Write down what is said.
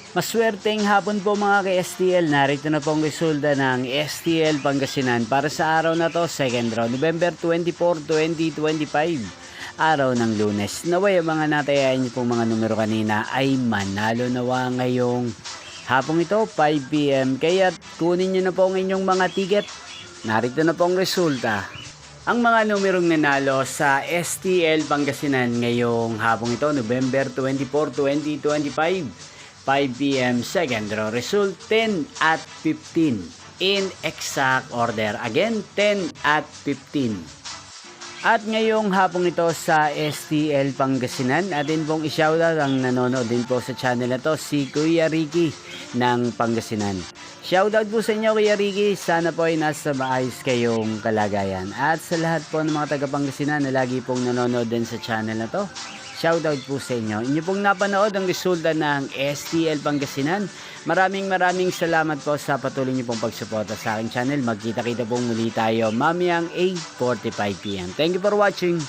Maswerteng hapon po mga ka-STL. Narito na pong resulta ng STL Pangasinan para sa araw na to, second round, November 24, 2025. Araw ng Lunes. Naway ang mga natayain niyo pong mga numero kanina ay manalo nawa ngayong hapong ito, 5 PM. Kaya kunin niyo na po ang inyong mga ticket. Narito na pong resulta. Ang mga numerong nanalo sa STL Pangasinan ngayong hapong ito, November 24, 2025. 5 PM second row. Result 10 at 15 in exact order. Again, 10 at 15. At ngayong hapong ito sa STL Pangasinan, atin pong i-shoutout ang nanonood din po sa channel na to, si Kuya Ricky ng Pangasinan. Shoutout po sa inyo Kuya Ricky, sana po ay nasa maayos kayong kalagayan. At sa lahat po ng mga taga Pangasinan na lagi pong nanonood din sa channel na to, shoutout po sa inyo. Inyo pong napanood ang resulta ng STL Pangasinan. Maraming salamat po sa patuloy niyo pong pagsuporta sa aking channel. Magkita-kita pong muli tayo mamayang 8:45 PM. Thank you for watching.